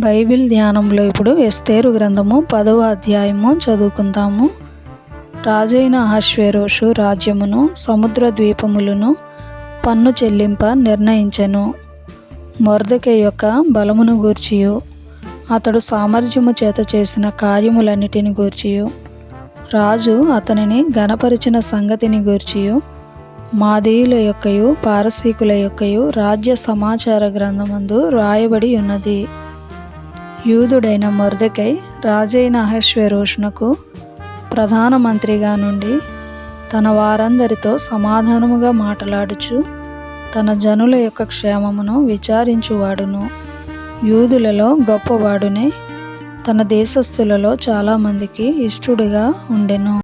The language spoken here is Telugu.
బైబిల్ ధ్యానంలో ఇప్పుడు ఎస్తేరు గ్రంథము 10వ అధ్యాయము చదువుకుందాము. రాజైన అహష్వేరోషు రాజ్యమును సముద్ర ద్వీపములను పన్ను చెల్లింప నిర్ణయించెను. మొర్దెకై యొక్క బలమును గూర్చియు అతడు సామర్థ్యము చేత చేసిన కార్యములన్నిటిని గూర్చియు రాజు అతనిని ఘనపరిచిన సంగతిని గూర్చియు మాదీయుల యొక్కయు పారసీకుల యొక్కయు రాజ్య సమాచార గ్రంథమందు రాయబడి ఉన్నది. యూదుడైన మొర్దెకై రాజైన అహష్వేరోషునకు ప్రధానమంత్రిగా నుండి తన వారందరితో సమాధానముగా మాటలాడుచు తన జనుల యొక్క క్షేమమును విచారించువాడును. యూదులలో గొప్పవాడునే తన దేశస్థులలో చాలామందికి ఇష్టుడుగా ఉండెను.